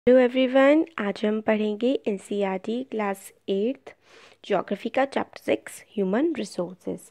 Hello everyone, आज हम पढ़ेंगे एनसीईआरटी क्लास 8 ज्योग्राफी का चैप्टर 6 ह्यूमन रिसोर्सेज।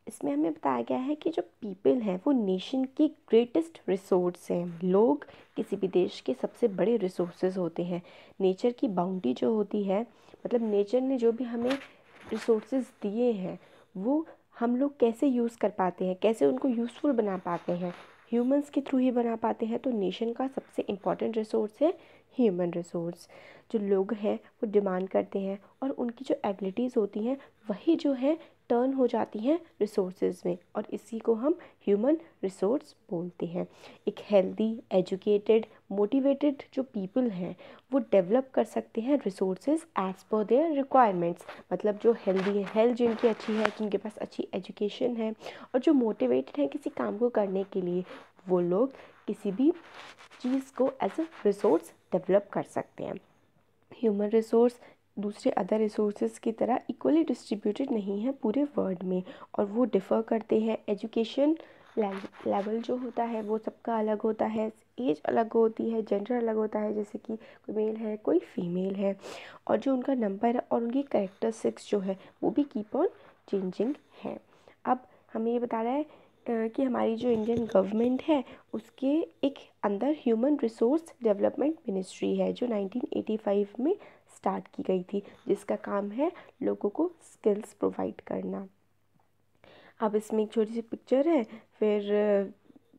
इसमें हमें बताया गया है कि जो पीपल हैं वो नेशन की ग्रेटेस्ट रिसोर्स हैं। लोग किसी भी देश के सबसे बड़े रिसोर्सेज होते हैं। नेचर की बाउंड्री जो होती है, मतलब नेचर ने जो भी हमें रिसोर्सेज दिए हैं वो हम लोग कैसे यूज़ कर पाते हैं, कैसे उनको यूज़फुल बना पाते हैं, ह्यूमंस के थ्रू ही बना पाते हैं। तो नेशन का सबसे इम्पॉर्टेंट रिसोर्स है ह्यूमन रिसोर्स। जो लोग हैं वो डिमांड करते हैं और उनकी जो एबिलिटीज़ होती हैं वही जो है टर्न हो जाती हैं रिसोर्सेज में, और इसी को हम ह्यूमन रिसोर्स बोलते हैं। एक हेल्दी, एजुकेटेड, मोटिवेटेड जो पीपल हैं वो डेवलप कर सकते हैं resources as per their requirements. मतलब जो हेल्दी है, हेल्थ जिनकी अच्छी है, जिनके पास अच्छी एजुकेशन है और जो मोटिवेटेड है किसी काम को करने के लिए, वो लोग किसी भी चीज़ को एज अ रिसोर्स डेवलप कर सकते हैं। ह्यूमन रिसोर्स दूसरे अदर रिसोर्सेज की तरह इक्वली डिस्ट्रीब्यूटेड नहीं है पूरे वर्ल्ड में, और वो डिफ़र करते हैं। एजुकेशन लेवल जो होता है वो सबका अलग होता है, एज अलग होती है, जेंडर अलग होता है, जैसे कि कोई मेल है कोई फीमेल है, और जो उनका नंबर है और उनकी कैरेक्टरिस्टिक्स जो है वो भी कीप ऑन चेंजिंग है। अब हमें ये बता रहा है कि हमारी जो इंडियन गवर्नमेंट है उसके एक अंदर ह्यूमन रिसोर्स डेवलपमेंट मिनिस्ट्री है जो 1985 में स्टार्ट की गई थी, जिसका काम है लोगों को स्किल्स प्रोवाइड करना। अब इसमें एक छोटी सी पिक्चर है, फिर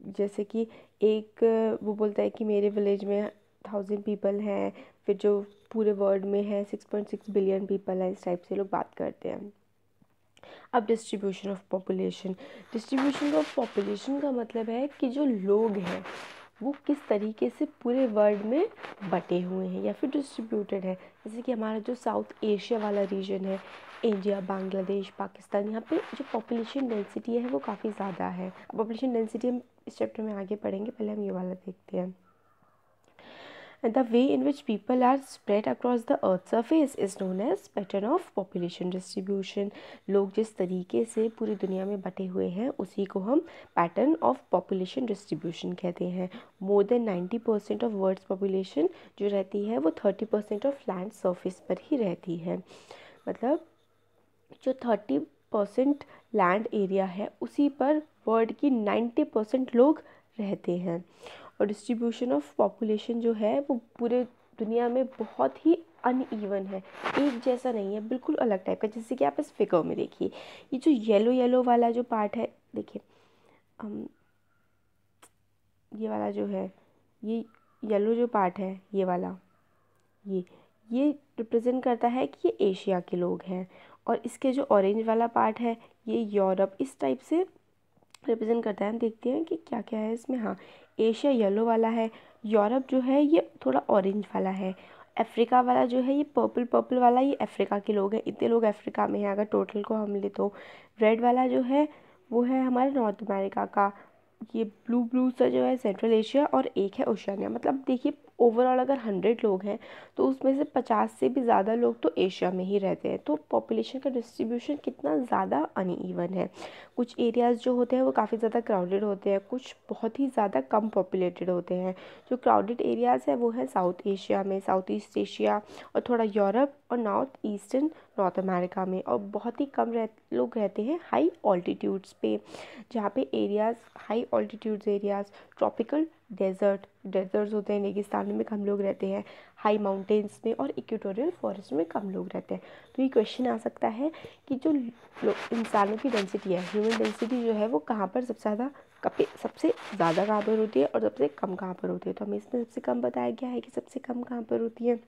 जैसे कि एक वो बोलता है कि मेरे विलेज में 1000 पीपल हैं, फिर जो पूरे वर्ल्ड में है 6.6 बिलियन पीपल है, इस टाइप से लोग बात करते हैं। अब डिस्ट्रीब्यूशन ऑफ पॉपुलेशन का मतलब है कि जो लोग हैं वो किस तरीके से पूरे वर्ल्ड में बटे हुए हैं या फिर डिस्ट्रीब्यूटेड है। जैसे कि हमारा जो साउथ एशिया वाला रीजन है, इंडिया, बांग्लादेश, पाकिस्तान, यहाँ पे जो पॉपुलेशन डेंसिटी है वो काफ़ी ज़्यादा है। पॉपुलेशन डेंसिटी हम इस चैप्टर में आगे पढ़ेंगे, पहले हम ये वाला देखते हैं। The way in which people are spread across the earth's surface is known as pattern of population distribution। लोग जिस तरीके से पूरी दुनिया में बटे हुए हैं उसी को हम पैटर्न ऑफ पॉपुलेशन डिस्ट्रीब्यूशन कहते हैं। More than 90% of world's population जो रहती है वो 30% ऑफ लैंड सरफेस पर ही रहती है। मतलब जो 30% लैंड एरिया है उसी पर वर्ल्ड की 90% लोग रहते हैं। और डिस्ट्रीब्यूशन ऑफ पॉपुलेशन जो है वो पूरे दुनिया में बहुत ही अनइवन है, एक जैसा नहीं है, बिल्कुल अलग टाइप का। जैसे कि आप इस फिगर में देखिए, ये जो येलो येलो वाला जो पार्ट है, देखिए ये वाला जो है, ये येलो जो पार्ट है, ये वाला, ये रिप्रेजेंट करता है कि ये एशिया के लोग हैं। और इसके जो ऑरेंज वाला पार्ट है ये यूरोप, इस टाइप से रिप्रेजेंट करता है। हम देखते हैं कि क्या क्या है इसमें। हाँ, एशिया येलो वाला है, यूरोप जो है ये थोड़ा ऑरेंज वाला है, अफ्रीका वाला जो है ये पर्पल पर्पल वाला, ये अफ्रीका के लोग हैं, इतने लोग अफ्रीका में हैं अगर टोटल को हम ले तो। रेड वाला जो है वो है हमारे नॉर्थ अमेरिका का, ये ब्लू ब्लू सा जो है सेंट्रल एशिया, और एक है ओशियानिया। मतलब देखिए ओवरऑल अगर 100 लोग हैं तो उसमें से 50 से भी ज़्यादा लोग तो एशिया में ही रहते हैं। तो पॉपुलेशन का डिस्ट्रीब्यूशन कितना ज़्यादा अनइवन है। कुछ एरियाज़ जो होते हैं वो काफ़ी ज़्यादा क्राउडेड होते हैं, कुछ बहुत ही ज़्यादा कम पॉपुलेटेड होते हैं। जो क्राउडेड एरियाज़ है वो है साउथ एशिया में, साउथ ईस्ट एशिया, और थोड़ा यूरोप और नॉर्थ अमेरिका में। और बहुत ही कम लोग रहते हैं हाई ऑल्टीट्यूड्स पे, जहाँ पे areas high altitudes areas, tropical deserts होते हैं, रेगिस्तान में कम लोग रहते हैं, हाई माउंटेन्स में और इक्वेटोरियल फॉरेस्ट में कम लोग रहते हैं। तो ये क्वेश्चन आ सकता है कि जो इंसानों की डेंसिटी है, ह्यूमन डेंसिटी जो है वो कहाँ पर सबसे ज़्यादा कहाँ पर होती है और सबसे कम कहाँ पर होती है। तो हमें इसमें सबसे कम बताया गया है कि सबसे कम कहाँ पर होती है,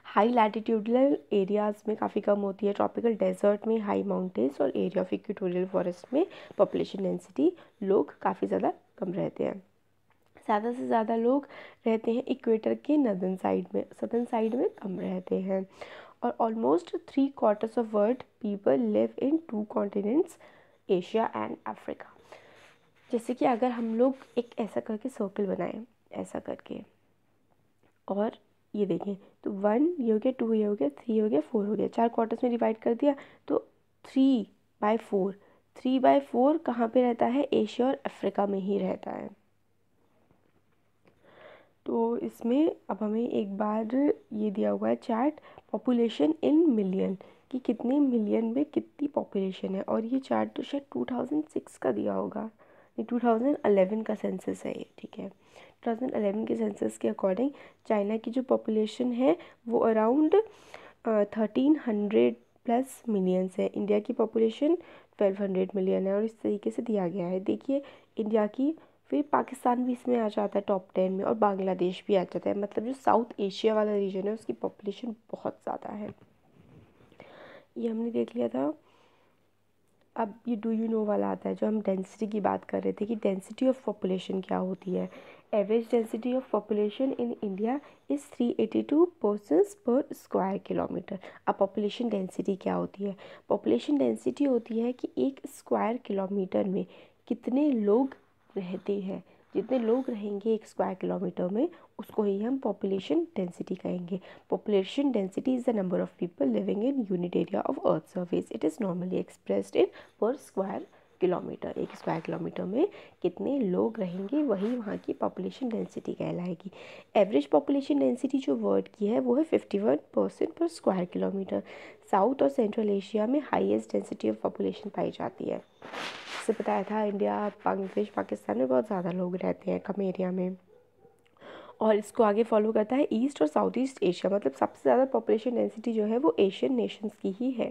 हाई लैटिट्यूडनल एरियाज़ में काफ़ी कम होती है, ट्रॉपिकल डेजर्ट में, हाई माउंटेन्स और एरिया ऑफ इक्वेटोरियल फॉरेस्ट में पॉपुलेशन डेंसिटी लोग काफ़ी ज़्यादा कम रहते हैं। ज़्यादा से ज़्यादा लोग रहते हैं इक्वेटर के नदर्न साइड में, सदर्न साइड में कम रहते हैं। और almost 3/4 of world people live in 2 continents, Asia and Africa. जैसे कि अगर हम लोग एक ऐसा करके सर्कल बनाएं, ऐसा करके, और ये देखें तो 1 ये हो गया, 2 ये हो गया, 3 हो गया, 4 हो गया, 4 क्वार्टर्स में डिवाइड कर दिया तो 3/4, 3/4 कहाँ पे रहता है, एशिया और अफ्रीका में ही रहता है। तो इसमें अब हमें एक बार ये दिया हुआ है चार्ट, पॉपुलेशन इन मिलियन, कि कितने मिलियन में कितनी पॉपुलेशन है। और ये चार्ट तो शायद 2006 का दिया होगा, नहीं 2011 का सेंसस है ये, ठीक है। 2011 के सेंसस के अकॉर्डिंग चाइना की जो पॉपुलेशन है वो अराउंड 1300 प्लस मिलियंस है। इंडिया की पॉपुलेशन 1200 मिलियन है और इस तरीके से दिया गया है। देखिए इंडिया की, फिर पाकिस्तान भी इसमें आ जाता है टॉप 10 में, और बांग्लादेश भी आ जाता है। मतलब जो साउथ एशिया वाला रीजन है उसकी पॉपुलेशन बहुत ज़्यादा है। ये हमने देख लिया था। अब ये डू यू नो वाला आता है, जो हम डेंसिटी की बात कर रहे थे कि डेंसिटी ऑफ पॉपुलेशन क्या होती है। Average density of population in India is 382 persons पर स्क्वायर किलोमीटर। अब पॉपुलेशन डेंसिटी क्या होती है? पॉपुलेशन डेंसिटी होती है कि एक स्क्वायर किलोमीटर में कितने लोग रहते हैं। जितने लोग रहेंगे एक स्क्वायर किलोमीटर में, उसको ही हम पॉपुलेशन डेंसिटी कहेंगे। Population density is the number of people living in unit area of earth surface. It is normally expressed in per square kilometre. एक स्क्वायर किलोमीटर में कितने लोग रहेंगे वही वहाँ की पॉपुलेशन डेंसिटी कहलाएगी। एवरेज पॉपुलेशन डेंसिटी जो वर्ड की है वो है 51% पर स्क्वायर किलोमीटर। साउथ और सेंट्रल एशिया में हाईएस्ट डेंसिटी ऑफ पॉपुलेशन पाई जाती है। जैसे बताया था इंडिया, बांग्लादेश, पाकिस्तान में बहुत ज़्यादा लोग रहते हैं कम एरिया में। और इसको आगे फॉलो करता है ईस्ट और साउथ ईस्ट एशिया। मतलब सबसे ज़्यादा पॉपुलेशन डेंसिटी जो है वो एशियन नेशंस की ही है।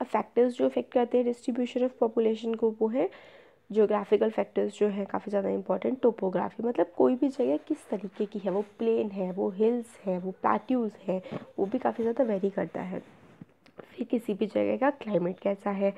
अब फैक्टर्स जो इफेक्ट करते हैं डिस्ट्रीब्यूशन ऑफ पॉपुलेशन को वो है ज्योग्राफिकल फैक्टर्स जो है काफ़ी ज़्यादा इंपॉर्टेंट। टोपोग्राफी मतलब कोई भी जगह किस तरीके की है, वो प्लेन है, वो हिल्स है, वो प्लेट्यूज़ है, वो भी काफ़ी ज़्यादा वेरी करता है। फिर किसी भी जगह का क्लाइमेट कैसा है,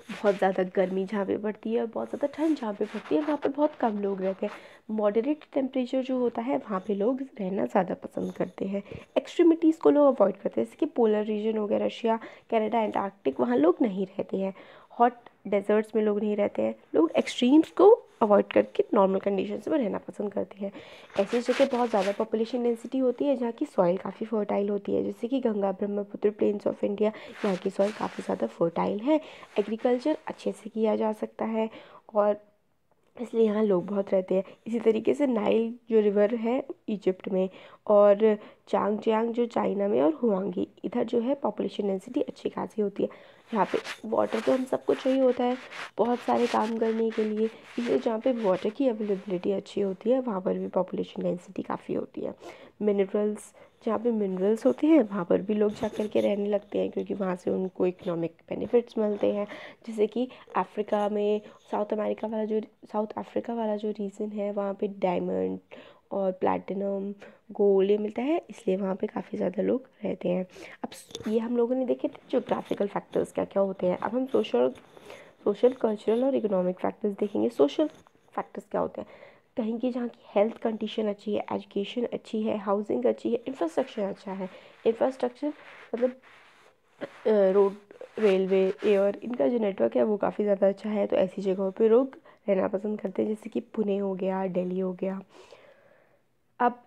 बहुत ज़्यादा गर्मी जहाँ पे पड़ती है और बहुत ज़्यादा ठंड जहाँ पे पड़ती है वहाँ पे बहुत कम लोग रहते हैं। मॉडरेट टेम्परेचर जो होता है वहाँ पे लोग रहना ज़्यादा पसंद करते हैं। एक्सट्रीमिटीज़ को लोग अवॉइड करते हैं, जैसे कि पोलर रीजन हो गया, रशिया, कनाडा, एंटार्क्टिक, वहाँ लोग नहीं रहते हैं। हॉट डेजर्ट्स में लोग नहीं रहते हैं। लोग एक्सट्रीम्स को अवॉइड करके नॉर्मल कंडीशंस में रहना पसंद करते हैं। ऐसी जगह बहुत ज़्यादा पॉपुलेशन डेंसिटी होती है जहाँ की सॉइल काफ़ी फर्टाइल होती है, जैसे कि Ganga Brahmaputra plains of India. यहाँ की सॉइल काफ़ी ज़्यादा फर्टाइल है, एग्रीकल्चर अच्छे से किया जा सकता है और इसलिए यहाँ लोग बहुत रहते हैं। इसी तरीके से नाइल जो रिवर है इजिप्ट में, और चांगजियांग जो चाइना में, और हुआंगी इधर जो है पॉपुलेशन डेंसिटी अच्छी खासी होती है। यहाँ पे वाटर तो हम सबको चाहिए होता है बहुत सारे काम करने के लिए, इसलिए जहाँ पे वाटर की अवेलेबिलिटी अच्छी होती है वहाँ पर भी पॉपुलेशन डेंसिटी काफ़ी होती है। मिनरल्स, जहाँ पे मिनरल्स होते हैं वहाँ पर भी लोग जा कर के रहने लगते हैं, क्योंकि वहाँ से उनको इकोनॉमिक बेनिफिट्स मिलते हैं। जैसे कि अफ्रीका में, साउथ अफ्रीका वाला जो रीजन है वहाँ पे डायमंड और प्लैटिनम, गोल्ड ये मिलता है, इसलिए वहाँ पे काफ़ी ज़्यादा लोग रहते हैं। अब ये हम लोगों ने देखे थे ज्योग्राफिकल फैक्टर्स क्या क्या होते हैं। अब हम सोशल कल्चरल और इकोनॉमिक फैक्टर्स देखेंगे। सोशल फैक्टर्स क्या होते हैं? कहीं की जहाँ की हेल्थ कंडीशन अच्छी है, एजुकेशन अच्छी है, हाउसिंग अच्छी है, इंफ्रास्ट्रक्चर अच्छा है। इंफ्रास्ट्रक्चर मतलब रोड, रेलवे, एयर, इनका जो नेटवर्क है वो काफ़ी ज़्यादा अच्छा है, तो ऐसी जगहों पे लोग रहना पसंद करते हैं, जैसे कि पुणे हो गया, दिल्ली हो गया। अब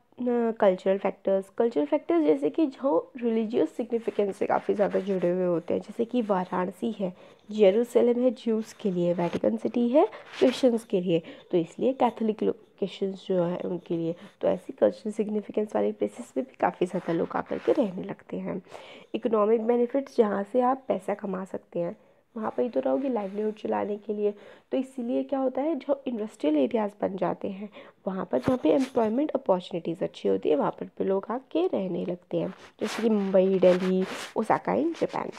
कल्चरल फैक्टर्स जैसे कि जो रिलीजियस सिग्निफिकेंस से काफ़ी ज़्यादा जुड़े हुए होते हैं, जैसे कि वाराणसी है, जेरूसलम है ज्यूज़ के लिए, वेटिकन सिटी है क्रिश्चियंस के लिए, तो इसलिए कैथोलिक क्रिश्चियंस जो है उनके लिए। तो ऐसी कल्चरल सिग्निफिकेंस वाले प्लेसेस पे भी काफ़ी ज़्यादा लोग आकर के रहने लगते हैं। इकोनॉमिक बेनिफिट्स, जहाँ से आप पैसा कमा सकते हैं वहाँ पर ही तो रहोगे लाइवलीहुड चलाने के लिए। तो इसीलिए क्या होता है, जो इंडस्ट्रियल एरियाज़ बन जाते हैं वहाँ पर, जहाँ पे एम्प्लॉयमेंट अपॉर्चुनिटीज़ अच्छी होती है, वहाँ पर भी लोग आके रहने लगते हैं, जैसे कि Mumbai, Delhi, Osaka in Japan.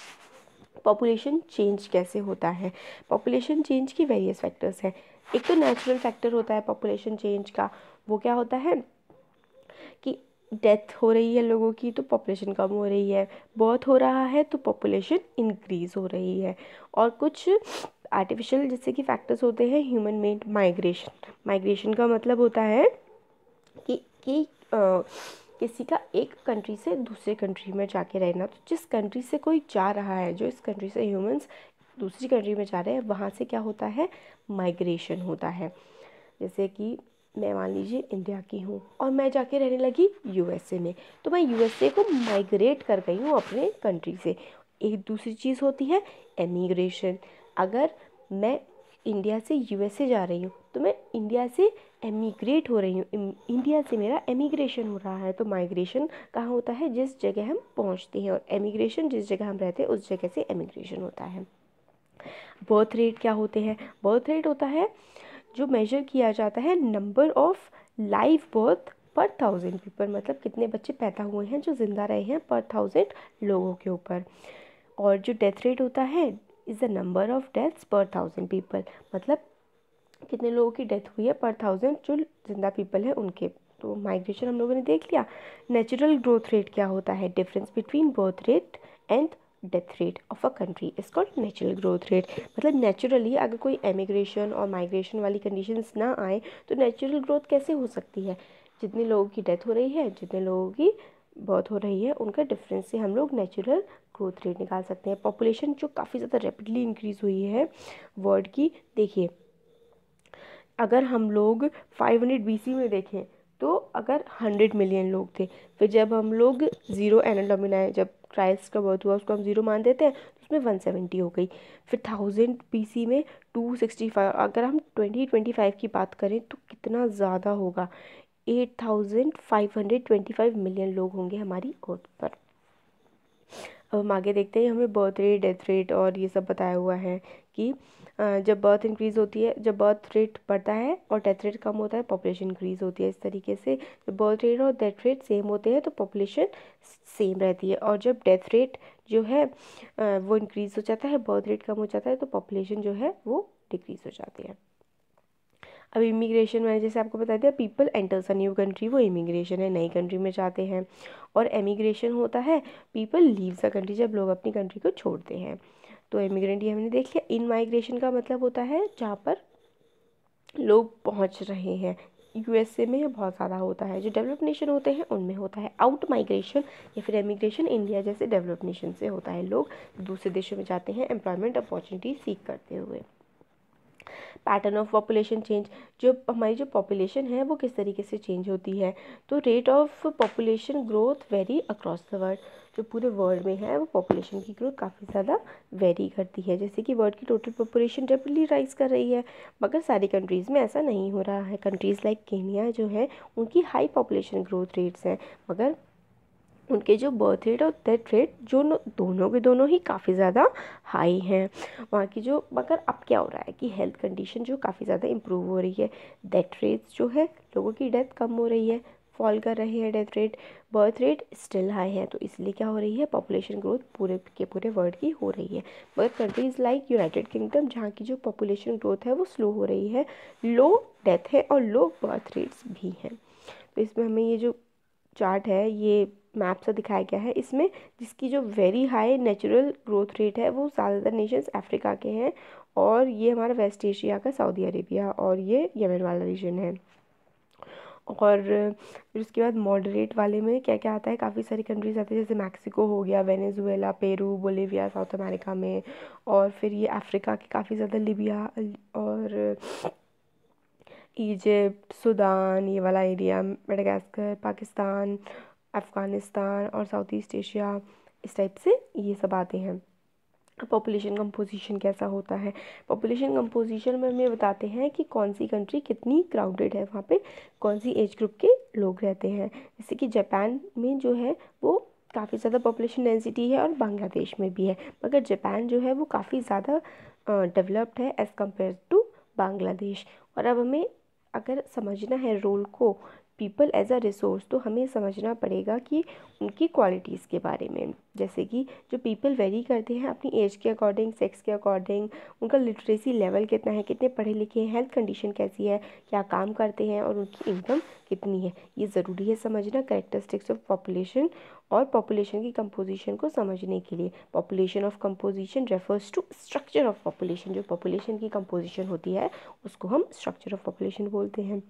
Population change कैसे होता है? पॉपुलेशन चेंज की वेरियस फैक्टर्स हैं। एक तो नेचुरल फैक्टर होता है पॉपुलेशन चेंज का, वो क्या होता है कि डेथ हो रही है लोगों की तो पॉपुलेशन कम हो रही है, बर्थ हो रहा है तो पॉपुलेशन इंक्रीज़ हो रही है। और कुछ आर्टिफिशियल जैसे कि फैक्टर्स होते हैं, ह्यूमन मेड माइग्रेशन का मतलब होता है कि किसी का एक कंट्री से दूसरे कंट्री में जाके रहना। तो जिस कंट्री से कोई जा रहा है, जो इस कंट्री से ह्यूमंस दूसरी कंट्री में जा रहे हैं, वहाँ से क्या होता है, माइग्रेशन होता है। जैसे कि मैं मान लीजिए इंडिया की हूँ और मैं जाके रहने लगी यूएसए में, तो मैं यूएसए को माइग्रेट कर गई हूँ अपने कंट्री से। एक दूसरी चीज़ होती है एमिग्रेशन। अगर मैं इंडिया से यूएसए जा रही हूँ तो मैं इंडिया से एमिग्रेट हो रही हूँ, इंडिया से मेरा एमिग्रेशन हो रहा है। तो माइग्रेशन कहाँ होता है? जिस जगह हम पहुँचते हैं, और एमिग्रेशन जिस जगह हम रहते हैं उस जगह से एमिग्रेशन होता है। बर्थ रेट क्या होते हैं? बर्थ रेट होता है जो मेजर किया जाता है नंबर ऑफ लाइव बर्थ पर 1000 पीपल, मतलब कितने बच्चे पैदा हुए हैं जो ज़िंदा रहे हैं पर 1000 लोगों के ऊपर। और जो डेथ रेट होता है is the number of deaths पर 1000 पीपल, मतलब कितने लोगों की डेथ हुई है पर 1000 जो जिंदा पीपल है उनके। तो माइग्रेशन हम लोगों ने देख लिया। नेचुरल ग्रोथ रेट क्या होता है? Difference between birth rate and death rate of a country is called natural growth rate. मतलब नेचुरली अगर कोई एमिग्रेशन और माइग्रेशन वाली कंडीशंस ना आए तो नेचुरल ग्रोथ कैसे हो सकती है? जितने लोगों की डेथ हो रही है, जितने लोगों की बर्थ हो रही है, उनका डिफरेंस से हम लोग नेचुरल ग्रोथ रेट निकाल सकते हैं। पॉपुलेशन जो काफ़ी ज़्यादा रैपिडली इंक्रीज़ हुई है वर्ल्ड की, देखिए अगर हम लोग 500 BC में देखें तो अगर 100 मिलियन लोग थे, फिर जब हम लोग ज़ीरो एनल डोमिनाए, जब क्राइस्ट का बर्थ हुआ उसको हम ज़ीरो मान देते हैं तो उसमें 170 हो गई। फिर 1000 BC में 265, अगर हम 2025 की बात करें तो कितना ज़्यादा होगा? 8525 मिलियन लोग होंगे हमारी अर्थ पर। अब हम आगे देखते हैं, हमें बर्थ रेट, डेथ रेट और ये सब बताया हुआ है कि जब बर्थ इंक्रीज़ होती है, जब बर्थ रेट बढ़ता है और डेथ रेट कम होता है, पॉपुलेशन इंक्रीज़ होती है। इस तरीके से जब बर्थ रेट और डेथ रेट सेम होते हैं तो पॉपुलेशन सेम रहती है, और जब डेथ रेट जो है वो इंक्रीज़ हो जाता है, बर्थ रेट कम हो जाता है, तो पॉपुलेशन जो है वो डिक्रीज़ हो जाती है। अब इमिग्रेशन मैंने जैसे आपको बता दिया, people enters a new country, वो इमिग्रेशन है, नई कंट्री में जाते हैं। और एमिग्रेशन होता है पीपल लीव्स अ कंट्री, जब लोग अपनी कंट्री को छोड़ते हैं। तो इमिग्रेंट ये हमने देख लिया। इन माइग्रेशन का मतलब होता है जहाँ पर लोग पहुँच रहे हैं। यूएसए में बहुत ज़्यादा होता है, जो डेवलप नेशन होते हैं उनमें होता है। आउट माइग्रेशन या फिर एमिग्रेशन इंडिया जैसे डेवलप नेशन से होता है, लोग दूसरे देशों में जाते हैं एम्प्लॉयमेंट अपॉर्चुनिटी सीख करते हुए। पैटर्न ऑफ पॉपुलेशन चेंज, जो हमारी जो पॉपुलेशन है वो किस तरीके से चेंज होती है? तो rate of population growth vary across the world, जो पूरे वर्ल्ड में है वो पॉपुलेशन की ग्रोथ काफ़ी ज़्यादा वेरी करती है। जैसे कि वर्ल्ड की टोटल पॉपुलेशन रैपिडली राइज कर रही है, मगर सारी कंट्रीज़ में ऐसा नहीं हो रहा है। कंट्रीज़ लाइक केन्या जो है उनकी हाई पॉपुलेशन ग्रोथ रेट्स हैं, मगर उनके जो बर्थ रेट और डेथ रेट जो दोनों के दोनों ही काफ़ी ज़्यादा हाई हैं वहाँ की। जो मगर अब क्या हो रहा है कि हेल्थ कंडीशन जो काफ़ी ज़्यादा इम्प्रूव हो रही है, डेथ रेट्स जो है लोगों की डेथ कम हो रही है, फॉल कर रहे हैं death rate, birth rate still high है। तो इसलिए क्या हो रही है? पॉपुलेशन ग्रोथ पूरे के पूरे वर्ल्ड की हो रही है। मगर कंट्रीज़ लाइक यूनाइटेड किंगडम, जहाँ की जो पॉपुलेशन ग्रोथ है वो स्लो हो रही है, लो डेथ है और लो बर्थ रेट्स भी हैं। तो इसमें हमें ये जो चार्ट है, ये मैप सा दिखाया गया है, इसमें जिसकी जो very high natural growth rate है वो ज़्यादातर नेशंस अफ्रीका के हैं, और ये हमारा वेस्ट एशिया का सऊदी अरेबिया और ये यमन वाला रीजन है। और फिर उसके बाद मॉडरेट वाले में क्या क्या आता है? काफ़ी सारी कंट्रीज़ आती है, जैसे मैक्सिको हो गया, Venezuela, Peru, Bolivia south America में, और फिर ये अफ्रीका के काफ़ी ज़्यादा लिबिया और इजिप्ट, सूडान, ये वाला एरिया, मेडागास्कर, पाकिस्तान, अफ़गानिस्तान और साउथ ईस्ट एशिया, इस टाइप से ये सब आते हैं। पॉपुलेशन कंपोजिशन कैसा होता है? पॉपुलेशन कंपोजिशन में हमें बताते हैं कि कौन सी कंट्री कितनी क्राउडेड है, वहाँ पे कौन सी एज ग्रुप के लोग रहते हैं। जैसे कि जापान में जो है वो काफ़ी ज़्यादा पॉपुलेशन डेंसिटी है, और बांग्लादेश में भी है, मगर जापान जो है वो काफ़ी ज़्यादा डेवलप्ड है एज़ कम्पेयर टू बांग्लादेश। और अब हमें अगर समझना है रोल को पीपल एज अ रिसोर्स, तो हमें समझना पड़ेगा कि उनकी क्वालिटीज़ के बारे में। जैसे कि जो पीपल वेरी करते हैं अपनी एज के अकॉर्डिंग, सेक्स के अकॉर्डिंग, उनका लिटरेसी लेवल कितना है, कितने पढ़े लिखे हैं, हेल्थ कंडीशन कैसी है, क्या काम करते हैं और उनकी इनकम कितनी है, ये ज़रूरी है समझना कैरेक्टरिस्टिक्स ऑफ पॉपुलेशन और पॉपुलेशन की कंपोजिशन को समझने के लिए। Population of composition refers to structure of population, जो पॉपुलेशन की कंपोजिशन होती है उसको हम स्ट्रक्चर ऑफ पॉपुलेशन बोलते हैं।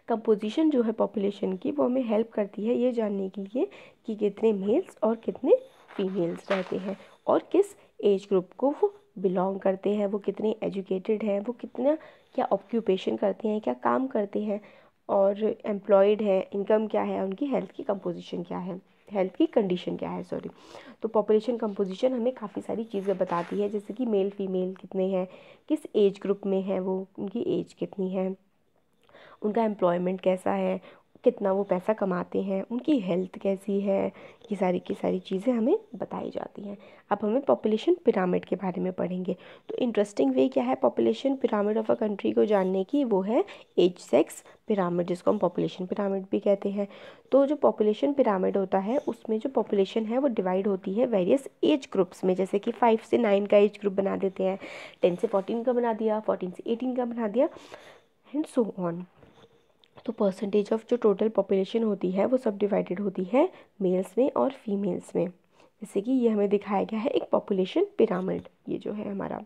कंपोजिशन जो है पॉपुलेशन की वो हमें हेल्प करती है ये जानने के लिए कि कितने मेल्स और कितने फीमेल्स रहते हैं, और किस एज ग्रुप को वो बिलोंग करते हैं, वो कितने एजुकेटेड हैं, वो कितना क्या ऑक्यूपेशन करते हैं, क्या काम करते हैं, और एम्प्लॉयड है, इनकम क्या है, उनकी हेल्थ की कंपोजिशन क्या है, हेल्थ की कंडीशन क्या है, सॉरी। तो पॉपुलेशन कंपोजिशन हमें काफ़ी सारी चीज़ें बताती है, जैसे कि मेल फीमेल कितने हैं, किस एज ग्रुप में है वो, उनकी एज कितनी है, उनका एम्प्लॉयमेंट कैसा है, कितना वो पैसा कमाते हैं, उनकी हेल्थ कैसी है, ये सारी की सारी चीज़ें हमें बताई जाती हैं। अब हमें पॉपुलेशन पिरामिड के बारे में पढ़ेंगे। तो इंटरेस्टिंग वे क्या है population pyramid of a country को जानने की, वो है एज सेक्स पिरामिड, जिसको हम पॉपुलेशन पिरामिड भी कहते हैं। तो जो पॉपुलेशन पिरामिड होता है उसमें जो पॉपुलेशन है वो डिवाइड होती है वेरियस एज ग्रुप्स में, जैसे कि 5 से 9 का एज ग्रुप बना देते हैं, 10 से 14 का बना दिया, 14 से 18 का बना दिया, एंड सो ऑन। तो परसेंटेज ऑफ जो टोटल पॉपुलेशन होती है वो सब डिवाइडेड होती है मेल्स में और फीमेल्स में, जैसे कि ये हमें दिखाया गया है एक पॉपुलेशन पिरामिड, ये जो है हमारा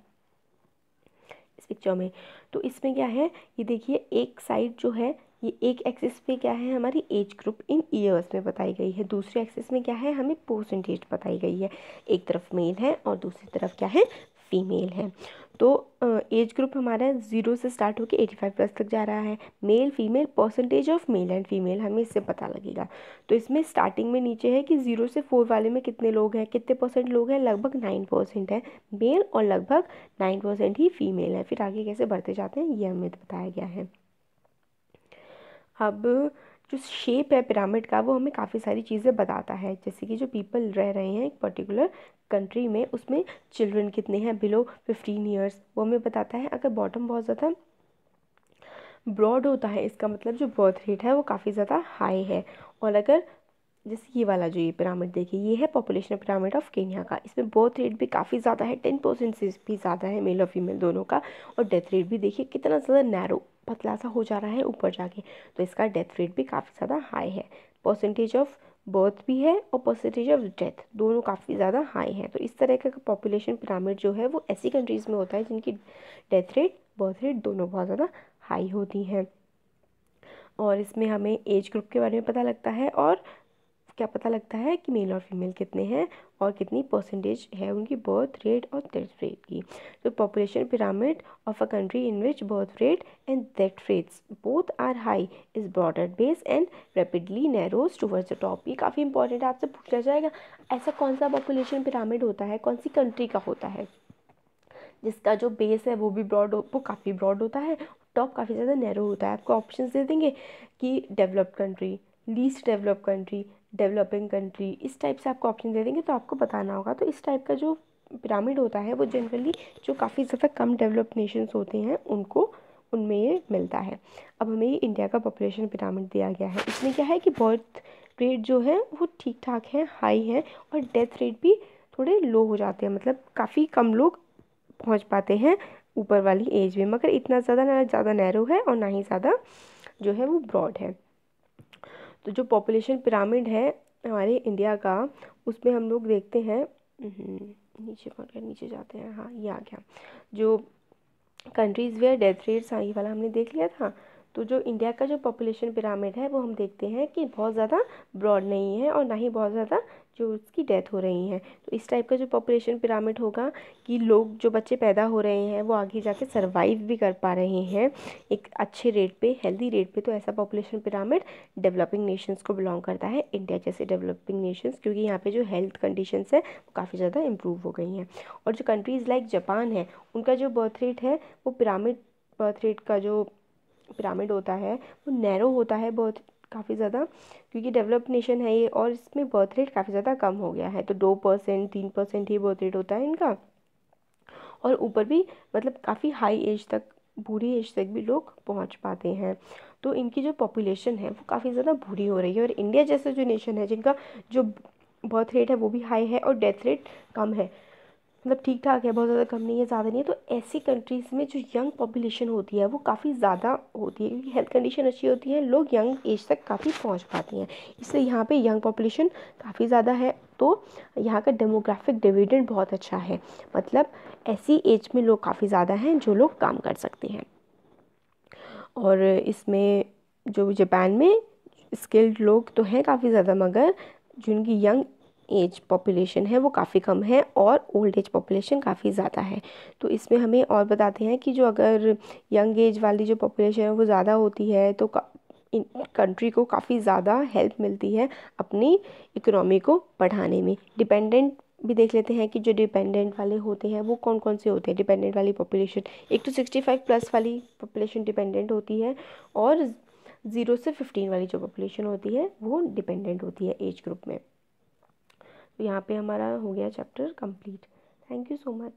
इस पिक्चर में। तो इसमें क्या है, ये देखिए एक साइड जो है, ये एक एक्सिस पे क्या है हमारी एज ग्रुप इन ईयर्स में बताई गई है, दूसरे एक्सिस में क्या है हमें परसेंटेज बताई गई है, एक तरफ मेल है और दूसरी तरफ क्या है फीमेल है। तो एज ग्रुप हमारा 0 से स्टार्ट होकर 85 प्लस तक जा रहा है, male female percentage of male and female हमें इससे पता लगेगा। तो इसमें स्टार्टिंग में नीचे है कि 0 से 4 वाले में कितने लोग हैं, कितने परसेंट लोग हैं, लगभग 9% है मेल और लगभग 9% ही फीमेल है। फिर आगे कैसे बढ़ते जाते हैं ये हमें बताया गया है। अब जो शेप है पिरामिड का वो हमें काफ़ी सारी चीज़ें बताता है, जैसे कि जो पीपल रह रहे हैं एक पर्टिकुलर कंट्री में, उसमें चिल्ड्रन कितने हैं बिलो 15 ईयर्स, वो हमें बताता है। अगर बॉटम बहुत ज़्यादा ब्रॉड होता है इसका मतलब जो बर्थ रेट है वो काफ़ी ज़्यादा हाई है। और अगर जैसे ये वाला जो ये पिरामिड देखिए, ये है पॉपुलेशन पिरामिड ऑफ केन्या का, इसमें बर्थ रेट भी काफ़ी ज़्यादा है, 10% से भी ज़्यादा है मेल और फीमेल दोनों का। और डेथ रेट भी देखिए कितना ज़्यादा नैरो पतला सा हो जा रहा है ऊपर जाके, तो इसका डेथ रेट भी काफ़ी ज़्यादा हाई है। परसेंटेज ऑफ बर्थ भी है और परसेंटेज ऑफ डेथ दोनों काफ़ी ज़्यादा हाई है। तो इस तरह का पॉपुलेशन पिरामिड जो है वो ऐसी कंट्रीज़ में होता है जिनकी डेथ रेट बर्थ रेट दोनों बहुत ज़्यादा हाई होती हैं। और इसमें हमें एज ग्रुप के बारे में पता लगता है और क्या पता लगता है कि मेल और फीमेल कितने हैं और कितनी परसेंटेज है उनकी बर्थ रेट और डेथ रेट की। तो population pyramid of a country in which birth rate and death rates both are high is broader base and rapidly narrows towards the top. ये काफ़ी इंपॉर्टेंट है, आपसे पूछा जाएगा ऐसा कौन सा पॉपुलेशन पिरामिड होता है, कौन सी कंट्री का होता है जिसका जो बेस है वो भी ब्रॉड वो काफ़ी ब्रॉड होता है, टॉप काफ़ी ज़्यादा नैरो होता है। आपको ऑप्शन दे देंगे कि developed country, least developed country, developing country, इस टाइप से आपको ऑप्शन दे देंगे तो आपको बताना होगा। तो इस टाइप का जो पिरामिड होता है वो जनरली जो काफ़ी ज़्यादा कम डेवलप्ड नेशंस होते हैं उनको उनमें ये मिलता है। अब हमें ये इंडिया का पॉपुलेशन पिरामिड दिया गया है, इसमें क्या है कि बर्थ रेट जो है वो ठीक ठाक है, हाई है, और डेथ रेट भी थोड़े लो हो जाते हैं, मतलब काफ़ी कम लोग पहुंच पाते हैं ऊपर वाली एज में, मगर इतना ज़्यादा ना ज़्यादा नैरो है और ना ही ज़्यादा जो है वो ब्रॉड है। तो जो पॉपुलेशन पिरामिड है हमारे इंडिया का उसमें हम लोग देखते हैं, नीचे पढ़कर नीचे जाते हैं, हाँ ये आ गया, जो कंट्रीज़ वेयर डेथ रेट्स, हाँ ये वाला हमने देख लिया था। तो जो इंडिया का जो पॉपुलेशन पिरामिड है वो हम देखते हैं कि बहुत ज़्यादा ब्रॉड नहीं है और ना ही बहुत ज़्यादा जो उसकी डेथ हो रही है। तो इस टाइप का जो पॉपुलेशन पिरामिड होगा कि लोग जो बच्चे पैदा हो रहे हैं वो आगे जाके सर्वाइव भी कर पा रहे हैं एक अच्छे रेट पे, हेल्दी रेट पे, तो ऐसा पॉपुलेशन पिरामिड डेवलपिंग नेशंस को बिलोंग करता है, इंडिया जैसे डेवलपिंग नेशंस, क्योंकि यहाँ पे जो हेल्थ कंडीशंस है वो काफ़ी ज़्यादा इम्प्रूव हो गई हैं। और जो कंट्रीज़ लाइक जापान है उनका जो बर्थ रेट है वो पिरामिड बर्थ रेट का जो पिरामिड होता है वो नैरो होता है बहुत काफ़ी ज़्यादा, क्योंकि डेवलप्ड नेशन है ये, और इसमें बर्थ रेट काफ़ी ज़्यादा कम हो गया है, तो 2% 3% ही बर्थ रेट होता है इनका। और ऊपर भी मतलब काफ़ी हाई एज तक, बूढ़ी एज तक भी लोग पहुंच पाते हैं। तो इनकी जो पॉपुलेशन है वो काफ़ी ज़्यादा बूढ़ी हो रही है, और इंडिया जैसा जो नेशन है जिनका जो बर्थ रेट है वो भी हाई है और डेथ रेट कम है, मतलब ठीक ठाक है, बहुत ज़्यादा कम नहीं है, ज़्यादा नहीं है, तो ऐसी कंट्रीज़ में जो यंग पॉपुलेशन होती है वो काफ़ी ज़्यादा होती है, क्योंकि हेल्थ कंडीशन अच्छी होती है, लोग यंग एज तक काफ़ी पहुंच पाते हैं, इसलिए यहाँ पे यंग पॉपुलेशन काफ़ी ज़्यादा है। तो यहाँ का डेमोग्राफिक डिविडेंड बहुत अच्छा है, मतलब ऐसी एज में लोग काफ़ी ज़्यादा हैं जो लोग काम कर सकते हैं। और इसमें जो जापान में स्किल्ड लोग तो हैं काफ़ी ज़्यादा, मगर जिनकी यंग एज पॉपुलेशन है वो काफ़ी कम है और ओल्ड एज पॉपुलेशन काफ़ी ज़्यादा है। तो इसमें हमें और बताते हैं कि जो अगर यंग एज वाली जो पॉपुलेशन है वो ज़्यादा होती है तो इन कंट्री को काफ़ी ज़्यादा हेल्प मिलती है अपनी इकोनॉमी को बढ़ाने में। डिपेंडेंट भी देख लेते हैं कि जो डिपेंडेंट वाले होते हैं वो कौन कौन से होते हैं। डिपेंडेंट वाली पॉपुलेशन, एक तो 65+ वाली पॉपुलेशन डिपेंडेंट होती है, और 0 से 15 वाली जो पॉपुलेशन होती है वो डिपेंडेंट होती है एज ग्रुप में। तो यहाँ पे हमारा हो गया chapter complete. Thank you so much.